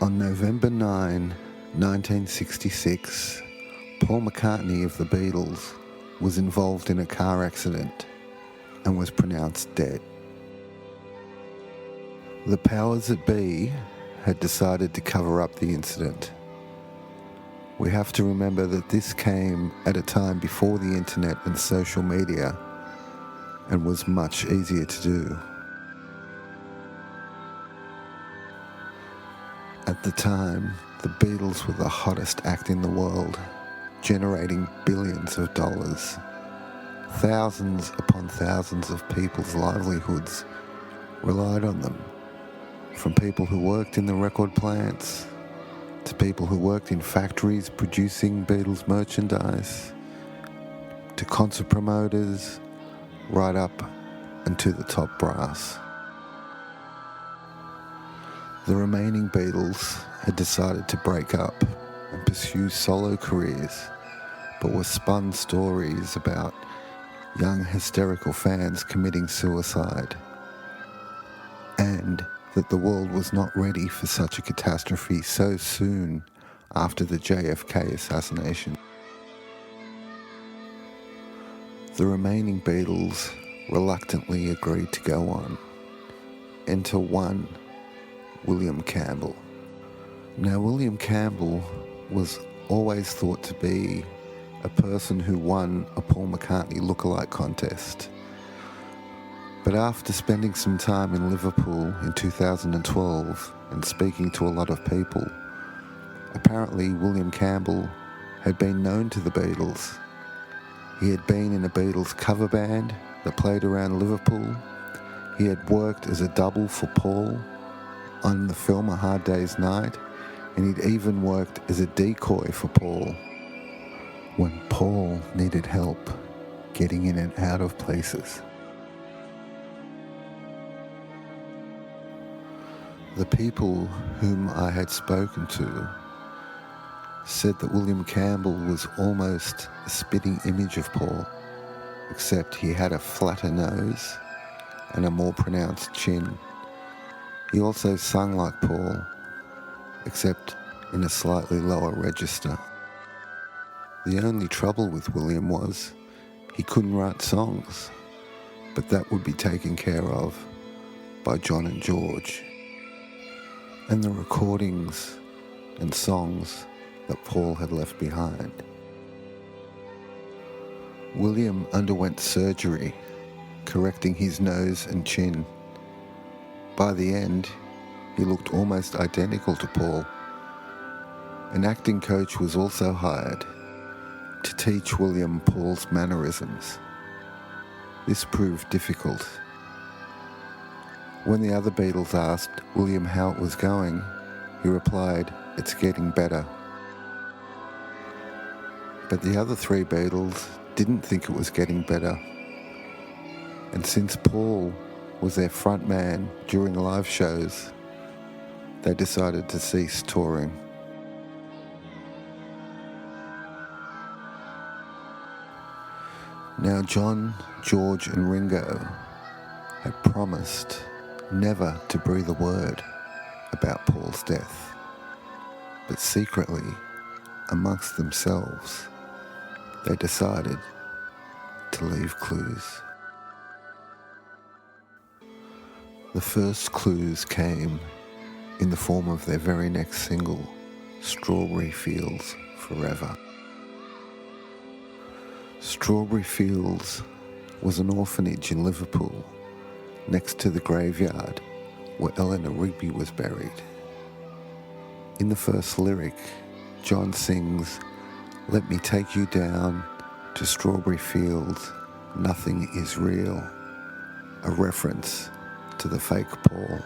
On November 9, 1966, Paul McCartney of the Beatles was involved in a car accident and was pronounced dead. The powers that be had decided to cover up the incident. We have to remember that this came at a time before the internet and social media and was much easier to do. At the time, the Beatles were the hottest act in the world, generating billions of dollars. Thousands upon thousands of people's livelihoods relied on them, from people who worked in the record plants to people who worked in factories producing Beatles merchandise, to concert promoters, right up and to the top brass. The remaining Beatles had decided to break up and pursue solo careers, but were spun stories about young hysterical fans committing suicide, and that the world was not ready for such a catastrophe so soon after the JFK assassination. The remaining Beatles reluctantly agreed to go on. Enter one, William Campbell. Now, William Campbell was always thought to be a person who won a Paul McCartney lookalike contest. But after spending some time in Liverpool in 2012 and speaking to a lot of people, apparently William Campbell had been known to the Beatles. He had been in a Beatles cover band that played around Liverpool. He had worked as a double for Paul on the film A Hard Day's Night, and he'd even worked as a decoy for Paul when Paul needed help getting in and out of places. The people whom I had spoken to said that William Campbell was almost a spitting image of Paul, except he had a flatter nose and a more pronounced chin. He also sung like Paul, except in a slightly lower register. The only trouble with William was he couldn't write songs, but that would be taken care of by John and George. And the recordings and songs that Paul had left behind. William underwent surgery, correcting his nose and chin. By the end, he looked almost identical to Paul. An acting coach was also hired to teach William Paul's mannerisms. This proved difficult. When the other Beatles asked William how it was going, he replied, "It's getting better." But the other three Beatles didn't think it was getting better. And since Paul was their front man during live shows, they decided to cease touring. Now, John, George and Ringo had promised never to breathe a word about Paul's death, but secretly, amongst themselves, they decided to leave clues. The first clues came in the form of their very next single, Strawberry Fields Forever. Strawberry Fields was an orphanage in Liverpool next to the graveyard where Eleanor Rigby was buried. In the first lyric, John sings, "Let me take you down to Strawberry Fields, nothing is real," a reference to the fake Paul.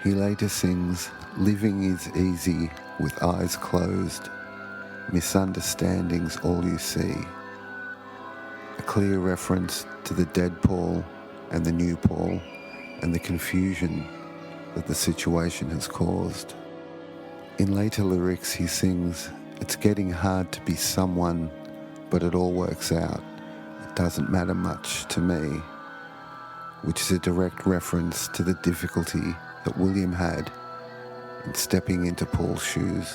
He later sings, "Living is easy with eyes closed, misunderstandings all you see," a clear reference to the dead Paul and the new Paul and the confusion that the situation has caused. In later lyrics he sings, "It's getting hard to be someone, but it all works out. It doesn't matter much to me," which is a direct reference to the difficulty that William had and stepping into Paul's shoes.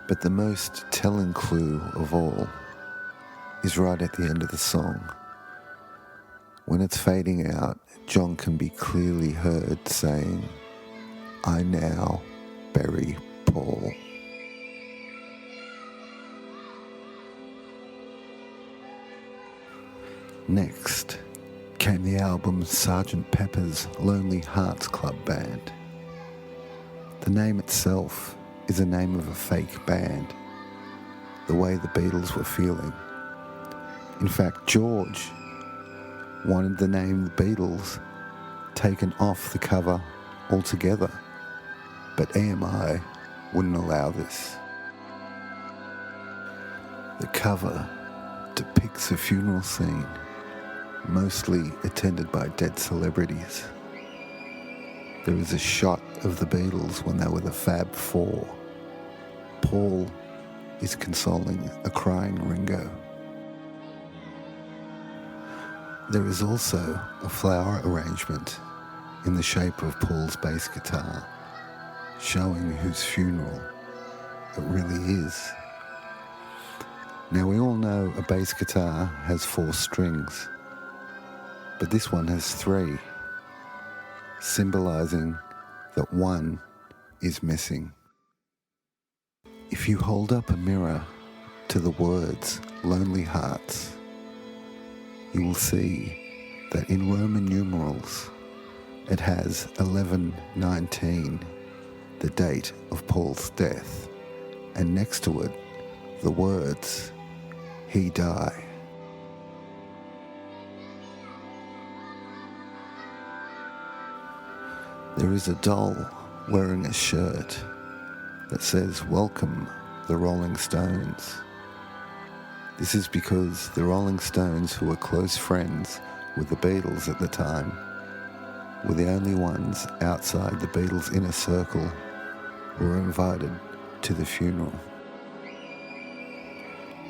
But the most telling clue of all is right at the end of the song. When it's fading out, John can be clearly heard saying, "I now bury Paul." Next came the album Sgt. Pepper's Lonely Hearts Club Band. The name itself is a name of a fake band, the way the Beatles were feeling. In fact, George wanted the name The Beatles taken off the cover altogether, but EMI wouldn't allow this. The cover depicts a funeral scene, mostly attended by dead celebrities. There is a shot of the Beatles when they were the Fab Four. Paul is consoling a crying Ringo. There is also a flower arrangement in the shape of Paul's bass guitar, showing whose funeral it really is. Now we all know a bass guitar has 4 strings, but this one has 3, symbolizing that one is missing. If you hold up a mirror to the words Lonely Hearts, you will see that in Roman numerals it has 1119, the date of Paul's death, and next to it the words, "He die." There is a doll wearing a shirt that says, "Welcome, the Rolling Stones." This is because the Rolling Stones, who were close friends with the Beatles at the time, were the only ones outside the Beatles' inner circle who were invited to the funeral.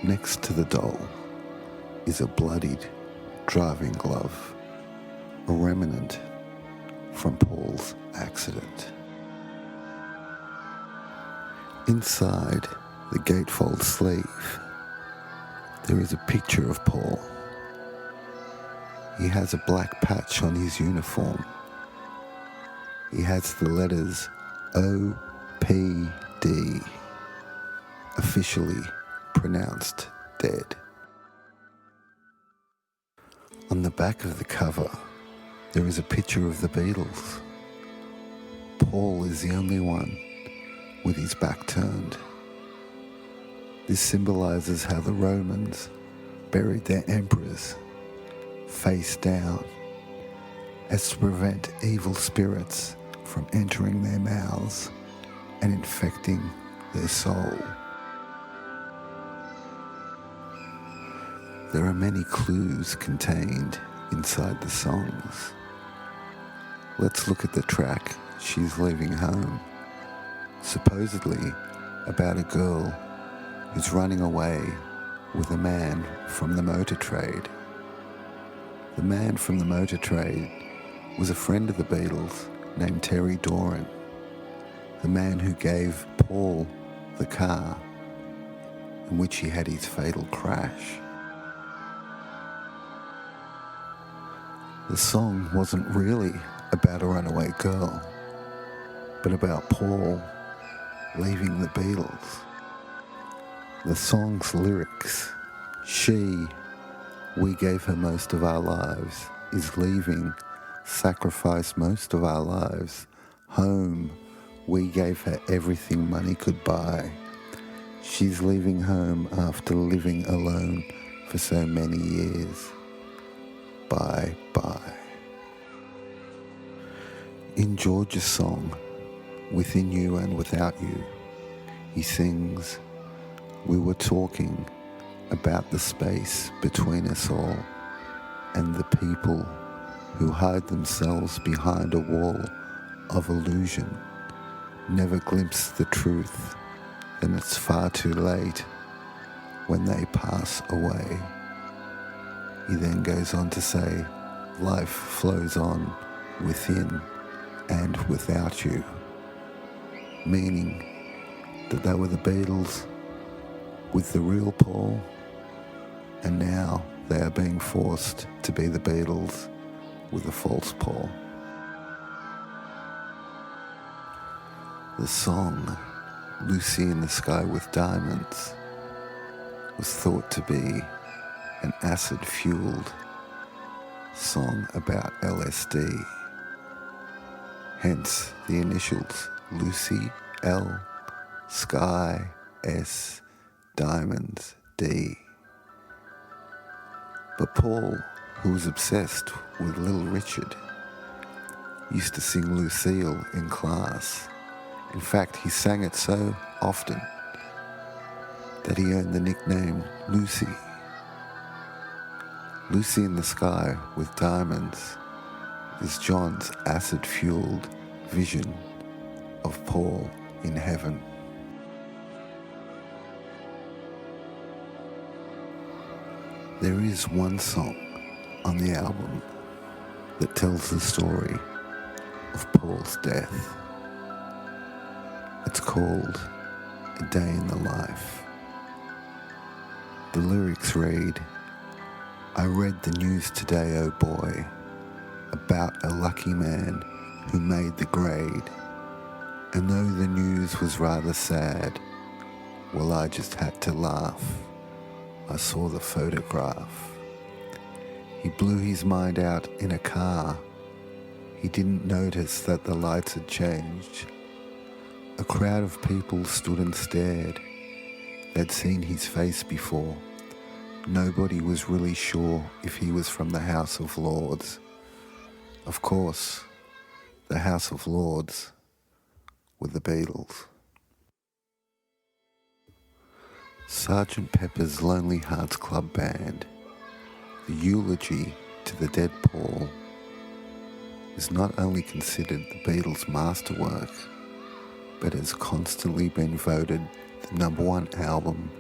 Next to the doll is a bloodied driving glove, a remnant from Paul's accident. Inside the gatefold sleeve, there is a picture of Paul. He has a black patch on his uniform. He has the letters OPD, officially pronounced dead. On the back of the cover, there is a picture of the Beatles. Paul is the only one with his back turned. This symbolizes how the Romans buried their emperors face down, as to prevent evil spirits from entering their mouths and infecting their soul. There are many clues contained inside the songs. Let's look at the track She's Leaving Home, supposedly about a girl who's running away with a man from the motor trade. The man from the motor trade was a friend of the Beatles named Terry Doran, the man who gave Paul the car in which he had his fatal crash. The song wasn't really about a runaway girl, but about Paul leaving the Beatles. The song's lyrics, we gave her most of our lives, is leaving, sacrificed most of our lives. Home, we gave her everything money could buy. She's leaving home after living alone for so many years. Bye bye. In George's song, Within You and Without You, he sings, "We were talking about the space between us all and the people who hide themselves behind a wall of illusion, never glimpse the truth, then it's far too late when they pass away." He then goes on to say, life flows on within and without you, meaning that they were the Beatles with the real Paul, and now they are being forced to be the Beatles with a false Paul. The song Lucy in the Sky with Diamonds was thought to be an acid-fueled song about LSD, hence the initials Lucy, L, Sky, S, Diamonds, D. But Paul, who was obsessed with Little Richard, used to sing Lucille in class. In fact, he sang it so often that he earned the nickname Lucy. Lucy in the Sky with Diamonds is John's acid-fueled vision of Paul in heaven. There is one song on the album that tells the story of Paul's death. It's called A Day in the Life. The lyrics read, "I read the news today, oh boy, about a lucky man who made the grade. And though the news was rather sad, well, I just had to laugh. I saw the photograph. He blew his mind out in a car. He didn't notice that the lights had changed. A crowd of people stood and stared. They'd seen his face before. Nobody was really sure if he was from the House of Lords. Of course, the House of Lords were the Beatles." Sgt. Pepper's Lonely Hearts Club Band, the eulogy to the dead Paul, is not only considered the Beatles' masterwork, but has constantly been voted the #1 album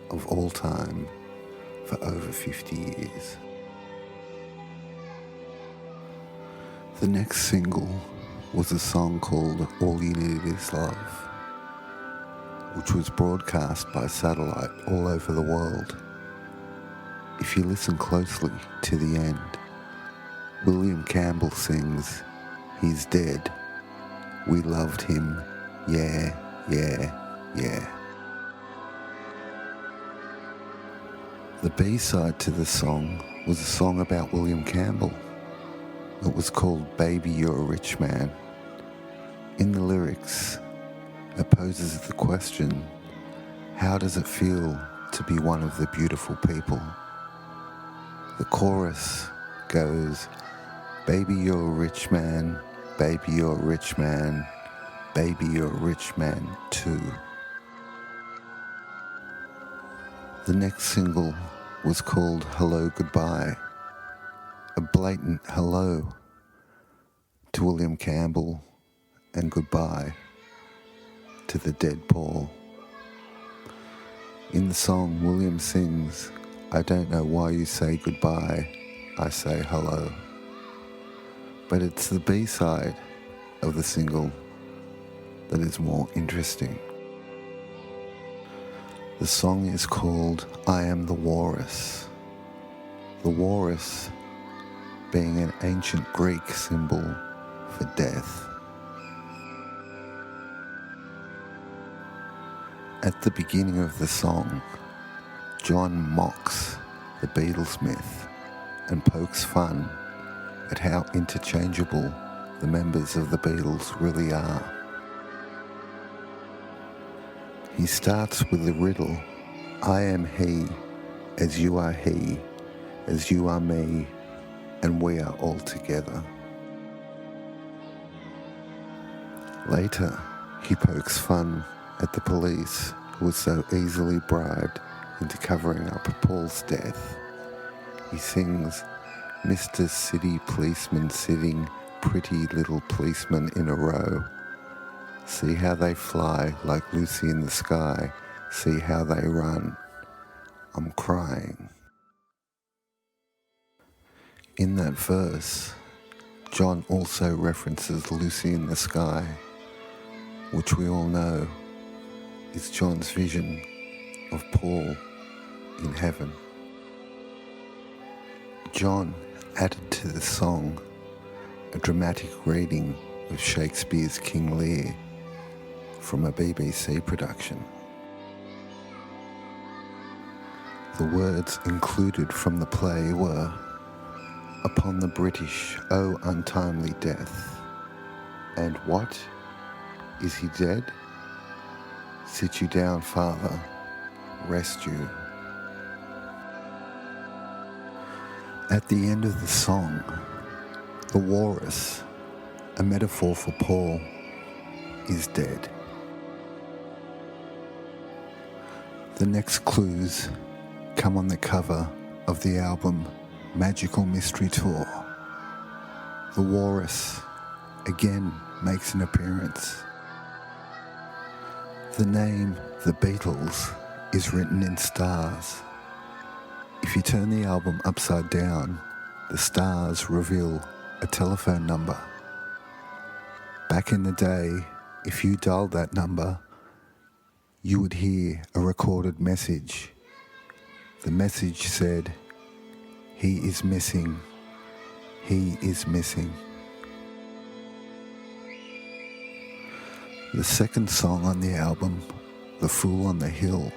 of all time for over 50 years. The next single was a song called All You Need Is Love, which was broadcast by satellite all over the world. If you listen closely to the end, William Campbell sings, "He's dead. We loved him. Yeah, yeah, yeah." The B-side to the song was a song about William Campbell. It was called Baby You're a Rich Man. In the lyrics, it poses the question, how does it feel to be one of the beautiful people? The chorus goes, "Baby, you're a rich man, baby, you're a rich man, baby, you're a rich man too." The next single was called Hello Goodbye, a blatant hello to William Campbell and goodbye to the dead Paul. In the song, William sings, "I don't know why you say goodbye, I say hello." But it's the B-side of the single that is more interesting. The song is called I Am the Walrus. The walrus being an ancient Greek symbol for death. At the beginning of the song, John mocks the Beatles myth and pokes fun at how interchangeable the members of the Beatles really are. He starts with the riddle, "I am he, as you are he, as you are me, and we are all together." Later, he pokes fun at the police who were so easily bribed into covering up Paul's death. He sings, "Mr. City Policeman sitting, pretty little policemen in a row. See how they fly like Lucy in the sky, see how they run. I'm crying." In that verse, John also references Lucy in the Sky, which we all know is John's vision of Paul in heaven. John added to the song a dramatic reading of Shakespeare's King Lear from a BBC production. The words included from the play were, "Upon the British, oh untimely death, and what? Is he dead? Sit you down, father, rest you." At the end of the song, the walrus, a metaphor for Paul, is dead. The next clues come on the cover of the album Magical Mystery Tour. The walrus again makes an appearance. The name The Beatles is written in stars. If you turn the album upside down, the stars reveal a telephone number. Back in the day, if you dialed that number, you would hear a recorded message. The message said, "He is missing. He is missing." The second song on the album, The Fool on the Hill,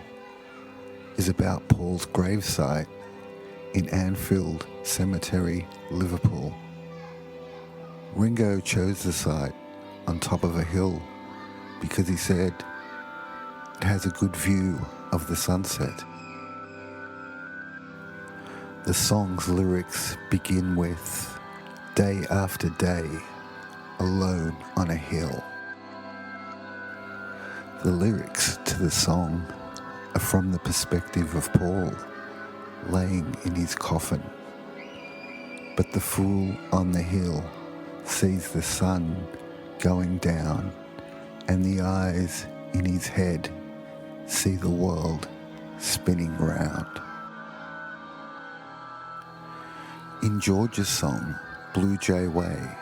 is about Paul's gravesite in Anfield Cemetery, Liverpool. Ringo chose the site on top of a hill because he said it has a good view of the sunset. The song's lyrics begin with, "Day after day, alone on a hill." The lyrics to the song are from the perspective of Paul laying in his coffin. But the fool on the hill sees the sun going down, and the eyes in his head see the world spinning round. In George's song, Blue Jay Way,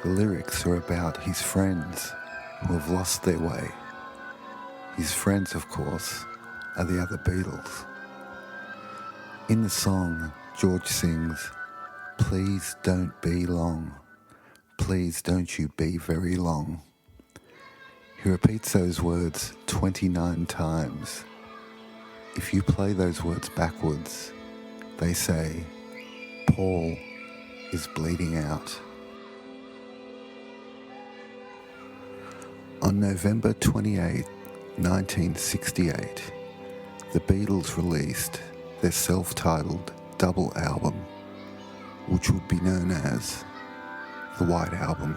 the lyrics are about his friends who have lost their way. His friends, of course, are the other Beatles. In the song, George sings, "Please don't be long. Please don't you be very long." He repeats those words 29 times. If you play those words backwards, they say, "Paul is bleeding out." On November 28, 1968, the Beatles released their self-titled double album, which would be known as the White Album.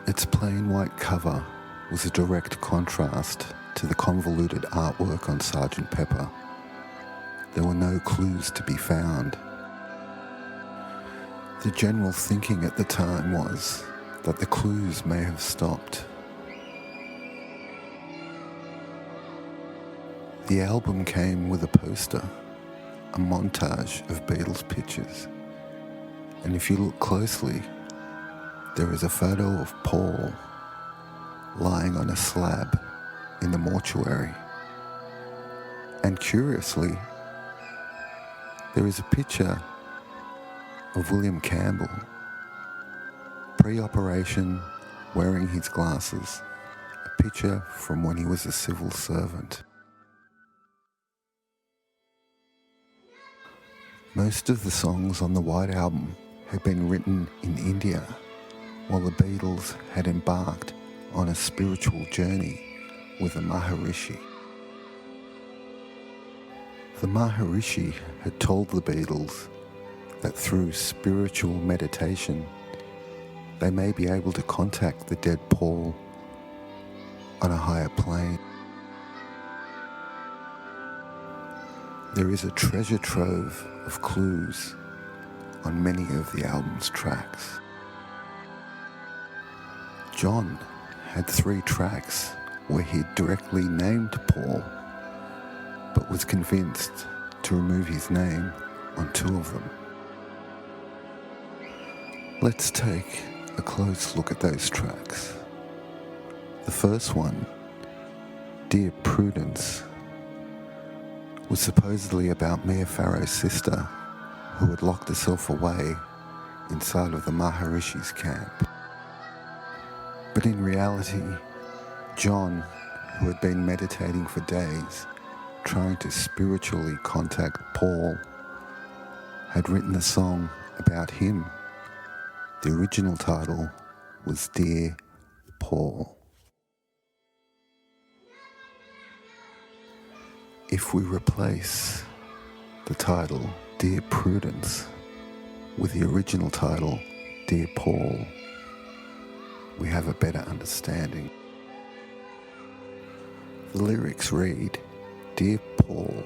Its plain white cover was a direct contrast to the convoluted artwork on Sgt. Pepper. There were no clues to be found. The general thinking at the time was that the clues may have stopped. The album came with a poster, a montage of Beatles pictures, and if you look closely, there is a photo of Paul lying on a slab in the mortuary. And curiously, there is a picture of William Campbell, pre-operation, wearing his glasses, a picture from when he was a civil servant. Most of the songs on the White Album had been written in India, while the Beatles had embarked on a spiritual journey with a Maharishi. The Maharishi had told the Beatles that through spiritual meditation, they may be able to contact the dead Paul on a higher plane. There is a treasure trove of clues on many of the album's tracks. John had 3 tracks where he directly named Paul, but was convinced to remove his name on two of them. Let's take a close look at those tracks. The first one, Dear Prudence, was supposedly about Mia Farrow's sister, who had locked herself away inside of the Maharishi's camp. But in reality, John, who had been meditating for days, trying to spiritually contact Paul, had written a song about him. The original title was Dear Paul. If we replace the title Dear Prudence with the original title Dear Paul, we have a better understanding. The lyrics read, Dear Paul,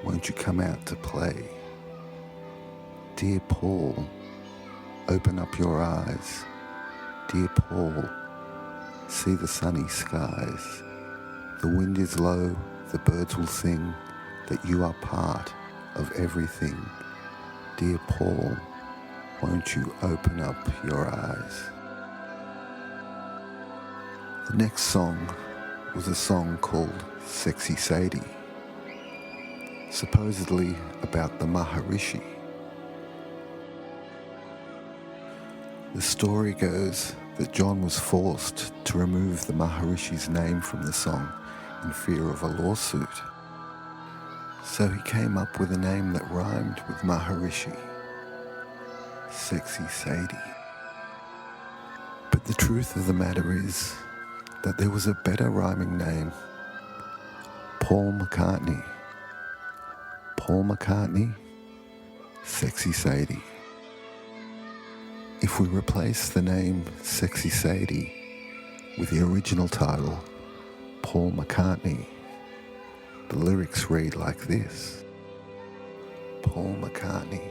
won't you come out to play? Dear Paul, open up your eyes. Dear Paul, see the sunny skies. The wind is low, the birds will sing, that you are part of everything. Dear Paul, won't you open up your eyes? The next song was a song called Sexy Sadie, supposedly about the Maharishi. The story goes that John was forced to remove the Maharishi's name from the song in fear of a lawsuit. So he came up with a name that rhymed with Maharishi, Sexy Sadie. But the truth of the matter is that there was a better rhyming name, Paul McCartney. Paul McCartney, Sexy Sadie. If we replace the name Sexy Sadie with the original title, Paul McCartney, the lyrics read like this. Paul McCartney,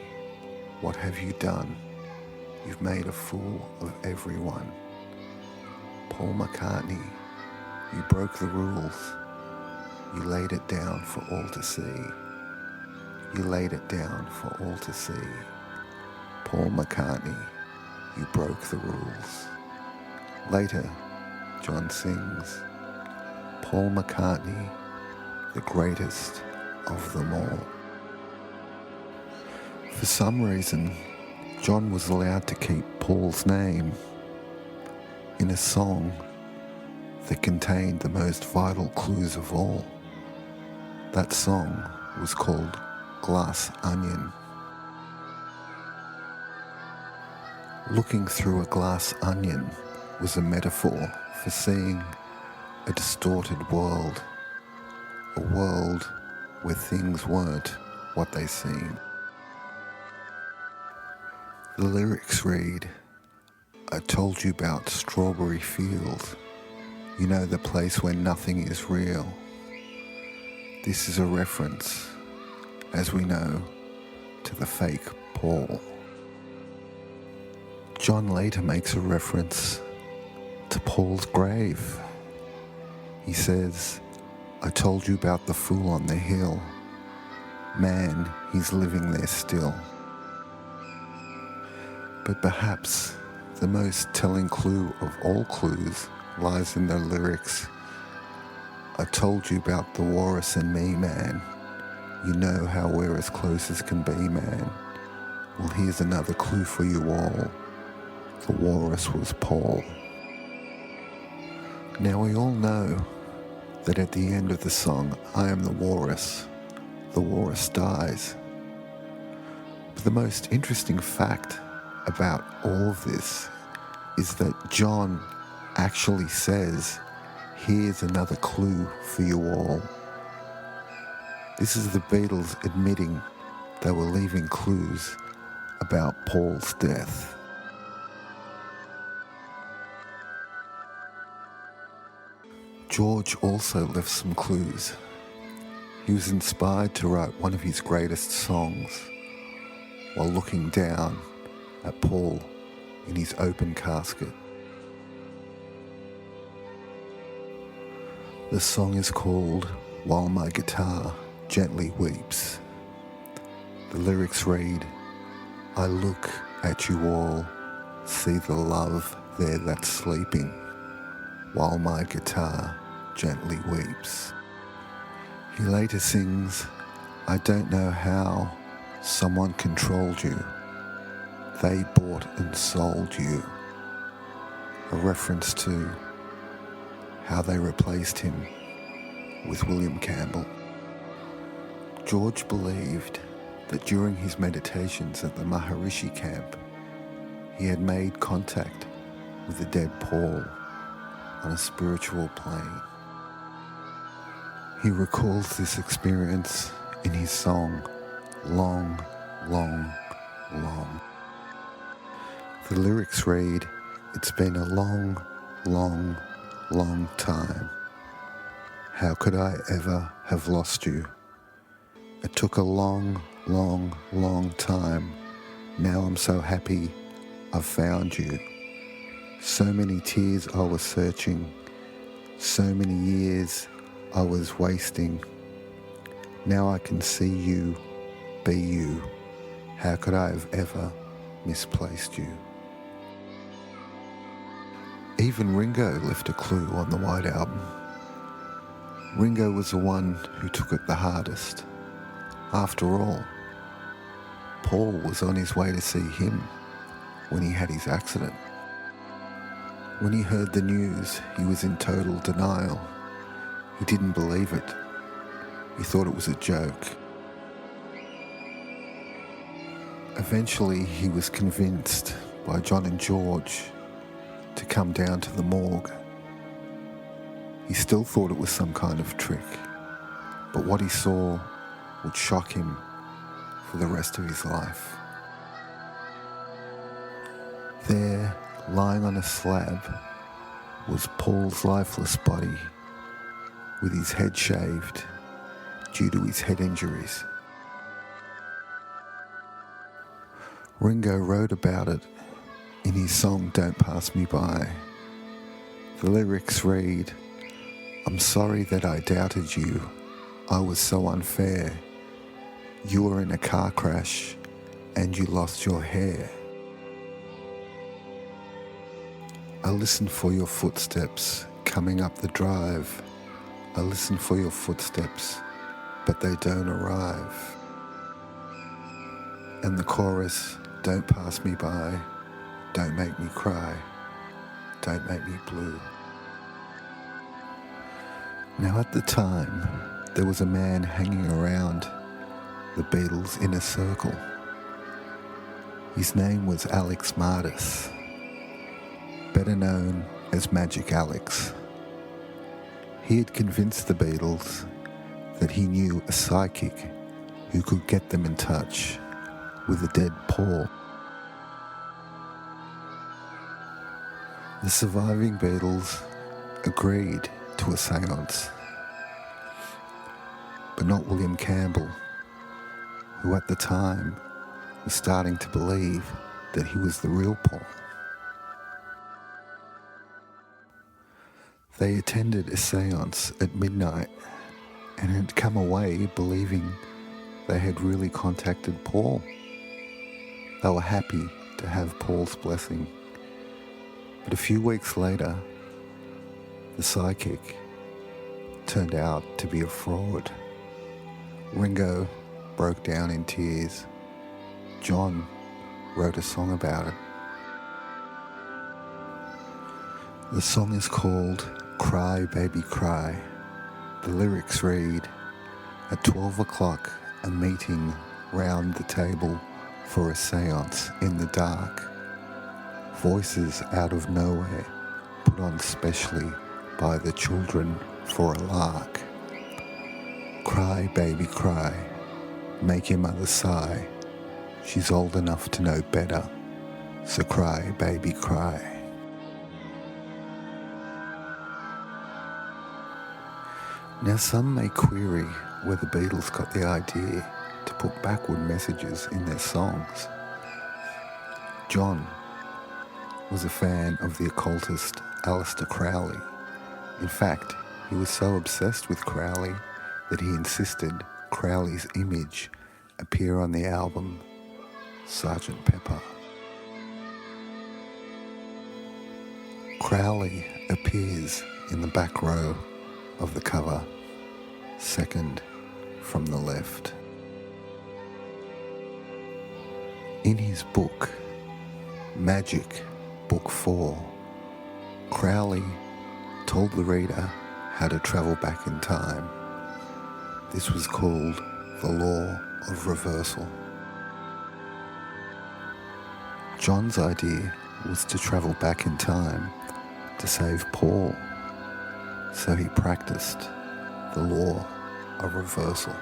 what have you done? You've made a fool of everyone. Paul McCartney, you broke the rules. You laid it down for all to see. You laid it down for all to see. Paul McCartney, you broke the rules. Later, John sings, Paul McCartney, the greatest of them all. For some reason, John was allowed to keep Paul's name in a song that contained the most vital clues of all. That song was called Glass Onion. Looking through a glass onion was a metaphor for seeing a distorted world, a world where things weren't what they seemed. The lyrics read, I told you about Strawberry Fields, you know, the place where nothing is real. This is a reference, as we know, to the fake Paul. John later makes a reference to Paul's grave. He says, I told you about the fool on the hill. Man, he's living there still. But perhaps the most telling clue of all clues lies in the lyrics, I told you about the walrus and me, man. You know how we're as close as can be, man. Well, here's another clue for you all. The walrus was Paul. Now we all know that at the end of the song, I am the walrus dies. But the most interesting fact about all of this is that John actually says, here's another clue for you all. This is the Beatles admitting they were leaving clues about Paul's death. George also left some clues. He was inspired to write one of his greatest songs while looking down at Paul in his open casket. The song is called While My Guitar gently weeps. The lyrics read, I look at you all, see the love there that's sleeping, while my guitar gently weeps. He later sings, I don't know how someone controlled you. They bought and sold you. A reference to how they replaced him with William Campbell. George believed that during his meditations at the Maharishi camp, he had made contact with the dead Paul on a spiritual plane. He recalls this experience in his song, Long, Long, Long. The lyrics read, it's been a long, long, long time. How could I ever have lost you? It took a long, long, long time. Now I'm so happy I've found you. So many tears I was searching. So many years I was wasting. Now I can see you, be you. How could I have ever misplaced you? Even Ringo left a clue on the White Album. Ringo was the one who took it the hardest. After all, Paul was on his way to see him when he had his accident. When he heard the news, he was in total denial. He didn't believe it. He thought it was a joke. Eventually, he was convinced by John and George to come down to the morgue. He still thought it was some kind of trick, but what he saw would shock him for the rest of his life. There, lying on a slab, was Paul's lifeless body with his head shaved due to his head injuries. Ringo wrote about it in his song Don't Pass Me By. The lyrics read, I'm sorry that I doubted you. I was so unfair. You were in a car crash and you lost your hair. I listen for your footsteps coming up the drive. I listen for your footsteps, but they don't arrive. And the chorus, don't pass me by, don't make me cry, don't make me blue. Now at the time, there was a man hanging around the Beatles' inner circle. His name was Alex Martis, better known as Magic Alex. He had convinced the Beatles that he knew a psychic who could get them in touch with the dead Paul. The surviving Beatles agreed to a seance, but not William Campbell, who at the time was starting to believe that he was the real Paul. They attended a seance at midnight and had come away believing they had really contacted Paul. They were happy to have Paul's blessing. But a few weeks later, the psychic turned out to be a fraud. Ringo broke down in tears. John wrote a song about it. The song is called Cry Baby Cry. The lyrics read, at 12 o'clock, a meeting round the table for a seance in the dark. Voices out of nowhere, put on specially by the children for a lark. Cry, baby, cry, make your mother sigh. She's old enough to know better, so cry, baby, cry. Now some may query where the Beatles got the idea to put backward messages in their songs. John was a fan of the occultist Aleister Crowley. In fact, he was so obsessed with Crowley that he insisted Crowley's image appear on the album Sgt. Pepper. Crowley appears in the back row of the cover, second from the left. In his book, Magic, Book 4, Crowley told the reader how to travel back in time. This was called the law of reversal. John's idea was to travel back in time to save Paul, so he practiced the law of reversal.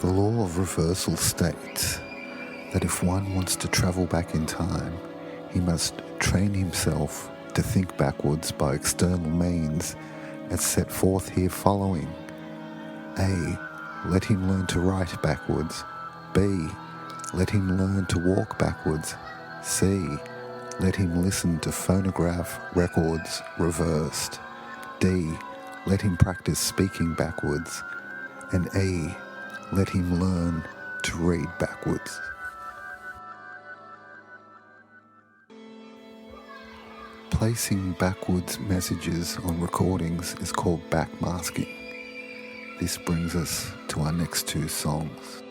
The law of reversal states that if one wants to travel back in time, he must train himself to think backwards by external means as set forth here following. A. Let him learn to write backwards. B. Let him learn to walk backwards. C. Let him listen to phonograph records reversed. D. Let him practice speaking backwards. And E. Let him learn to read backwards. Placing backwards messages on recordings is called backmasking. This brings us to our next two songs.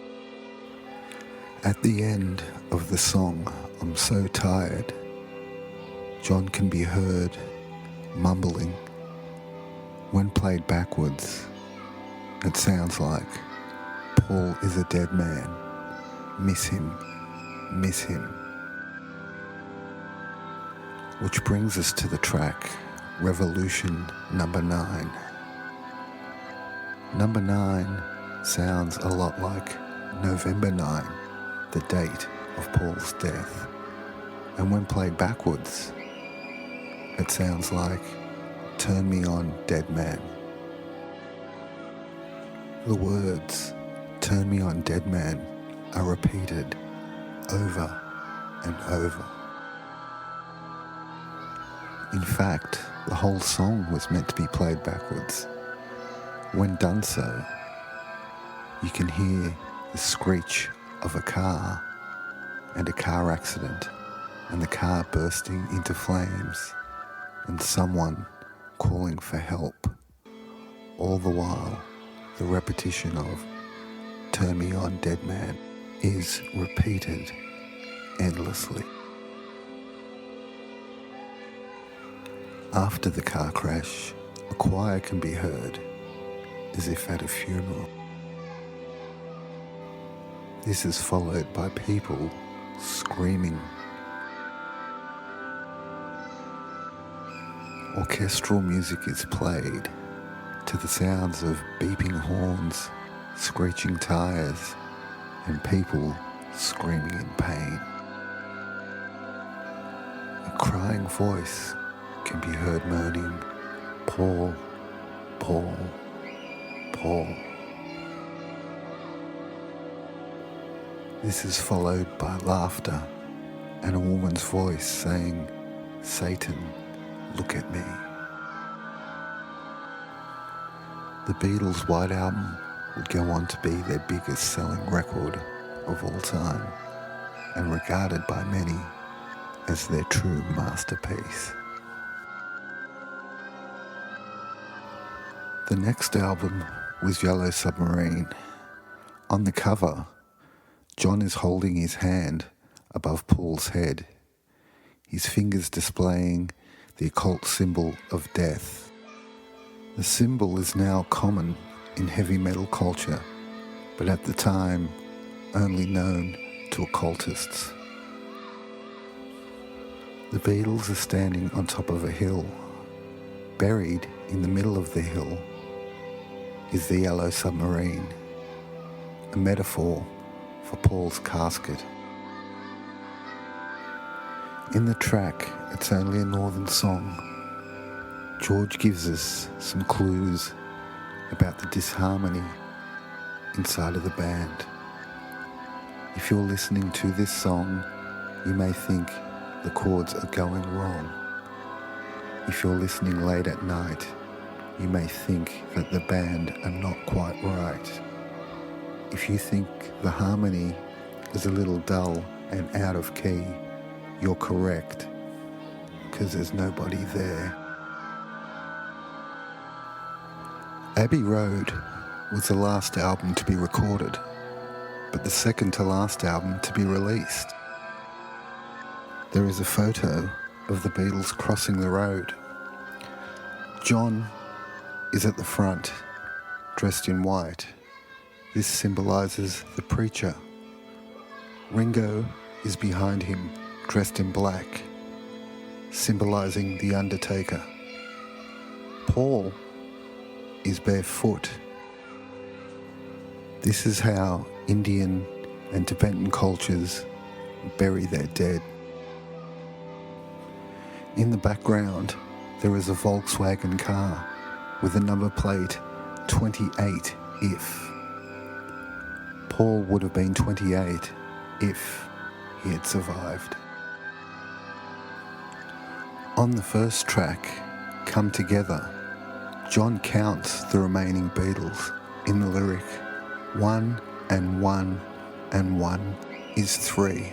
At the end of the song, I'm So Tired, John can be heard mumbling. When played backwards, it sounds like Paul is a dead man. Miss him, miss him. Which brings us to the track Revolution Number 9. Number 9 sounds a lot like November 9, the date of Paul's death. And when played backwards, it sounds like Turn Me On, Dead Man. The words Turn Me On, Dead Man are repeated over and over. In fact, the whole song was meant to be played backwards. When done so, you can hear the screech of a car and a car accident and the car bursting into flames and someone calling for help. All the while, the repetition of Turn Me On, Dead Man is repeated endlessly. After the car crash, a choir can be heard as if at a funeral. This is followed by people screaming. Orchestral music is played to the sounds of beeping horns, screeching tires, and people screaming in pain. A crying voice can be heard moaning, Paul, Paul, Paul. This is followed by laughter and a woman's voice saying, Satan, look at me. The Beatles' White Album would go on to be their biggest selling record of all time and regarded by many as their true masterpiece. The next album was Yellow Submarine. On the cover, John is holding his hand above Paul's head, his fingers displaying the occult symbol of death. The symbol is now common in heavy metal culture, but at the time only known to occultists. The Beatles are standing on top of a hill. Buried in the middle of the hill is the Yellow Submarine, a metaphor for Paul's casket. In the track, It's Only a Northern Song, George gives us some clues about the disharmony inside of the band. If you're listening to this song, you may think the chords are going wrong. If you're listening late at night, you may think that the band are not quite right. If you think the harmony is a little dull and out of key, you're correct, because there's nobody there. Abbey Road was the last album to be recorded, but the second to last album to be released. There is a photo of the Beatles crossing the road. John is at the front, dressed in white. This symbolises the preacher. Ringo is behind him, dressed in black, symbolising the undertaker. Paul is barefoot. This is how Indian and Tibetan cultures bury their dead. In the background, there is a Volkswagen car with the number plate 28 if. Paul would have been 28 if he had survived. On the first track, Come Together, John counts the remaining Beatles in the lyric, 1 and 1 and 1 is 3.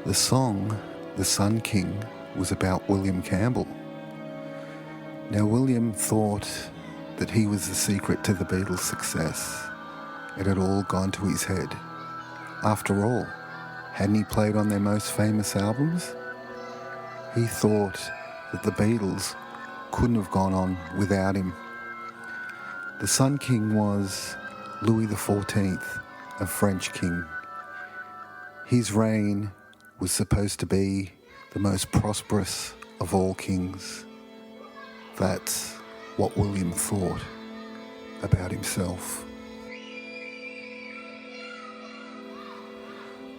The song, The Sun King, was about William Campbell. Now, William thought that he was the secret to the Beatles' success. It had all gone to his head. After all, hadn't he played on their most famous albums? He thought that the Beatles couldn't have gone on without him. The Sun King was Louis XIV, a French king. His reign was supposed to be the most prosperous of all kings. That's what William thought about himself.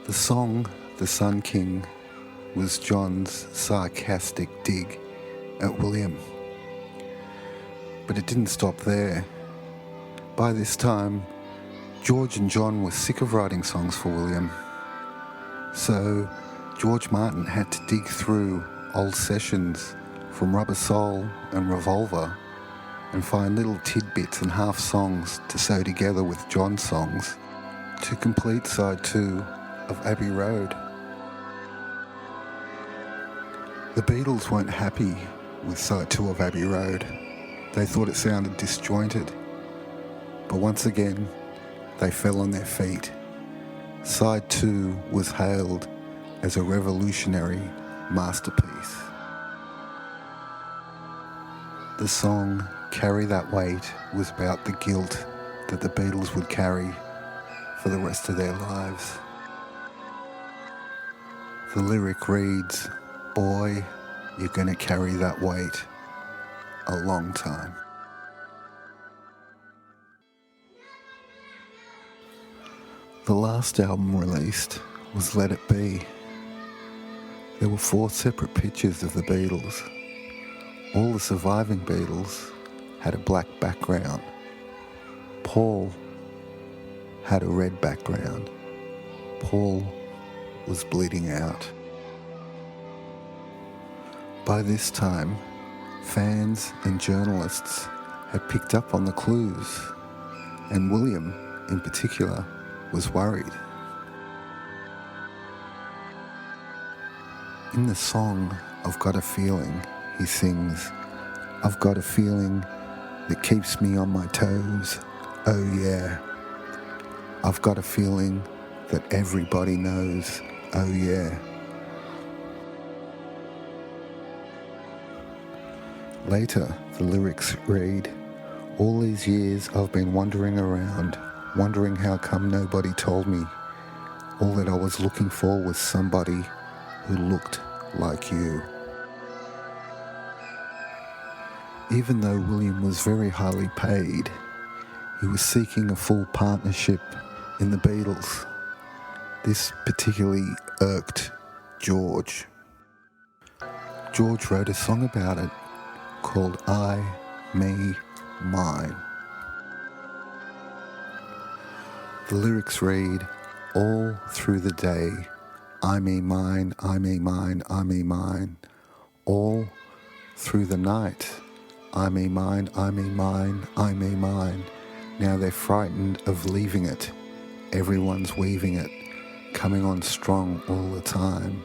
The song, The Sun King, was John's sarcastic dig at William. But it didn't stop there. By this time, George and John were sick of writing songs for William. So George Martin had to dig through old sessions from Rubber Soul and Revolver and find little tidbits and half songs to sew together with John's songs to complete side 2 of Abbey Road. The Beatles weren't happy with side 2 of Abbey Road. They thought it sounded disjointed. But once again, they fell on their feet. Side 2 was hailed as a revolutionary masterpiece. The song Carry That Weight was about the guilt that the Beatles would carry for the rest of their lives. The lyric reads, "Boy, you're gonna carry that weight a long time." The last album released was Let It Be. There were 4 separate pictures of the Beatles. All the surviving Beatles had a black background. Paul had a red background. Paul was bleeding out. By this time, fans and journalists had picked up on the clues, and William, in particular, was worried. In the song, I've Got a Feeling, he sings, "I've got a feeling that keeps me on my toes, oh yeah. I've got a feeling that everybody knows, oh yeah." Later, the lyrics read, "All these years I've been wandering around, wondering how come nobody told me. All that I was looking for was somebody who looked like you." Even though William was very highly paid, he was seeking a full partnership in the Beatles. This particularly irked George. George wrote a song about it called I, Me, Mine. The lyrics read, "All through the day, I, me, mine, I, me, mine, I, me, mine. All through the night, I me mine, I me mine, I me mine. Now they're frightened of leaving it. Everyone's weaving it, coming on strong all the time.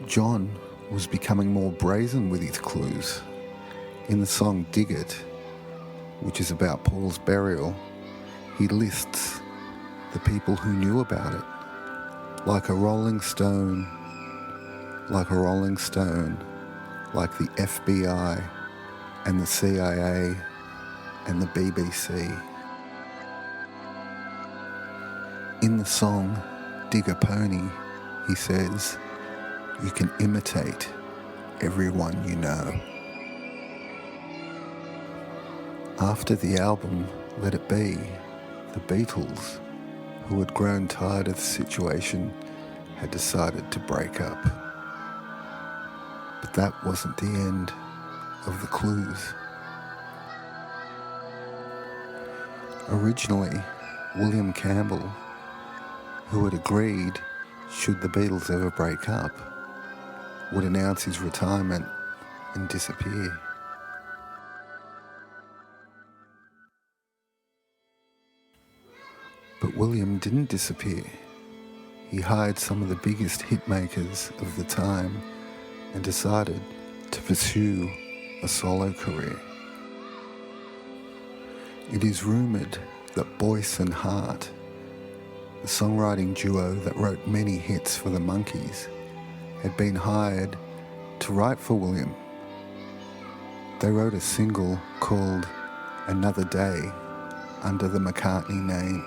John was becoming more brazen with his clues. In the song Dig It, which is about Paul's burial, he lists the people who knew about it. Like a rolling stone, like a rolling stone, like the FBI and the CIA and the BBC. In the song Dig a Pony, he says, you can imitate everyone you know. After the album Let It Be, the Beatles, who had grown tired of the situation, had decided to break up. But that wasn't the end of the clues. Originally, William Campbell, who had agreed, should the Beatles ever break up, would announce his retirement and disappear. But William didn't disappear. He hired some of the biggest hit makers of the time and decided to pursue a solo career. It is rumoured that Boyce and Hart, the songwriting duo that wrote many hits for the Monkees, had been hired to write for William. They wrote a single called Another Day under the McCartney name.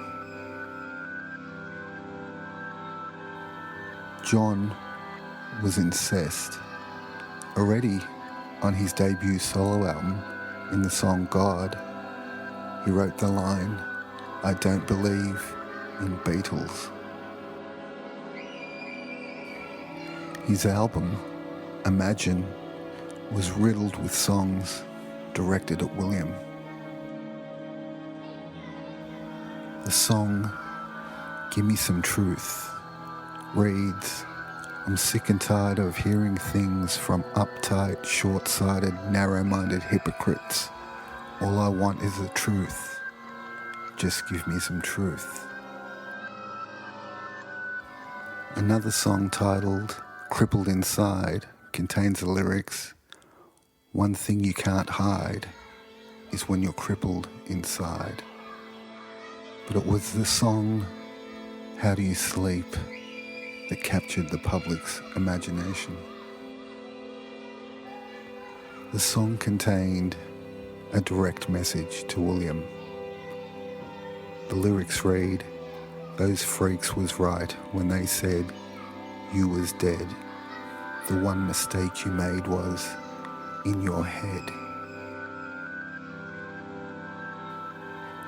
John was incensed. Already on his debut solo album, in the song God, he wrote the line, I don't believe in Beatles. His album, Imagine, was riddled with songs directed at William. The song Give Me Some Truth reads, I'm sick and tired of hearing things from uptight, short-sighted, narrow-minded hypocrites. All I want is the truth. Just give me some truth. Another song titled Crippled Inside contains the lyrics, one thing you can't hide is when you're crippled inside. But it was the song How Do You Sleep that captured the public's imagination. The song contained a direct message to William. The lyrics read, those freaks was right when they said you was dead. The one mistake you made was in your head.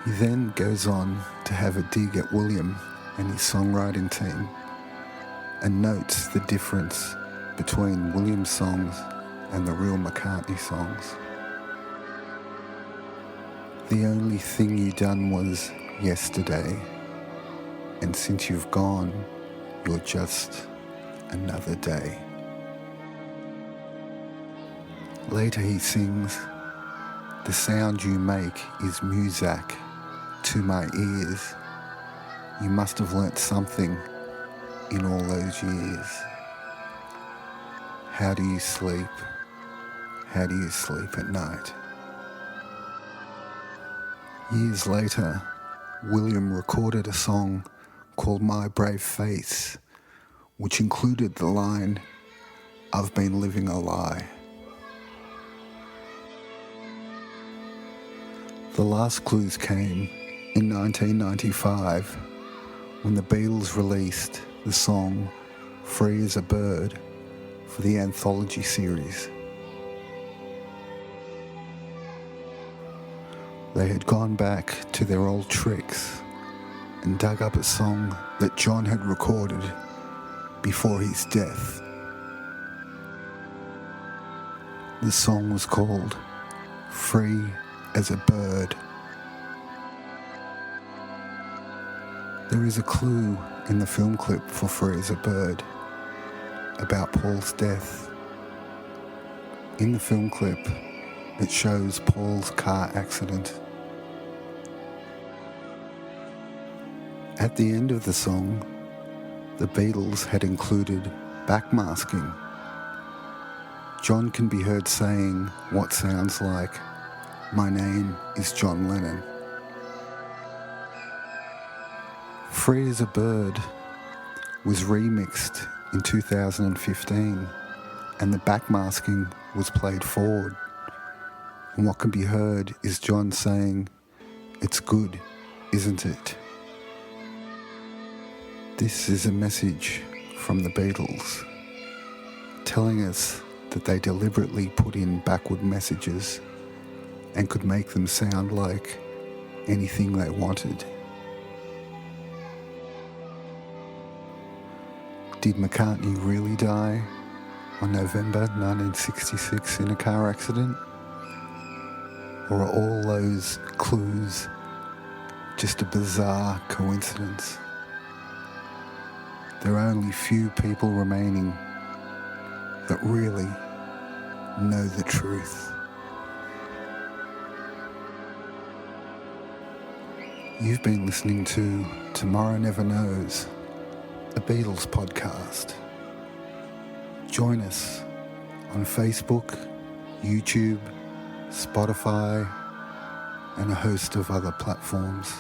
He then goes on to have a dig at William and his songwriting team and notes the difference between William's songs and the real McCartney songs. The only thing you done was yesterday, and since you've gone, you're just another day. Later he sings, the sound you make is music to my ears. You must have learnt something in all those years. How do you sleep? How do you sleep at night? Years later, William recorded a song called My Brave Face, which included the line, I've been living a lie. The last clues came in 1995 when the Beatles released the song Free as a Bird for the anthology series. They had gone back to their old tricks and dug up a song that John had recorded before his death. The song was called Free as a Bird. There is a clue in the film clip for Free as a Bird about Paul's death. In the film clip, it shows Paul's car accident. At the end of the song, the Beatles had included backmasking. John can be heard saying what sounds like, "My name is John Lennon." Free as a Bird was remixed in 2015 and the backmasking was played forward. And what can be heard is John saying, "It's good, isn't it?" This is a message from the Beatles telling us that they deliberately put in backward messages and could make them sound like anything they wanted. Did McCartney really die on November 1966 in a car accident? Or are all those clues just a bizarre coincidence? There are only few people remaining that really know the truth. You've been listening to Tomorrow Never Knows, a Beatles podcast. Join us on Facebook, YouTube, Spotify, and a host of other platforms.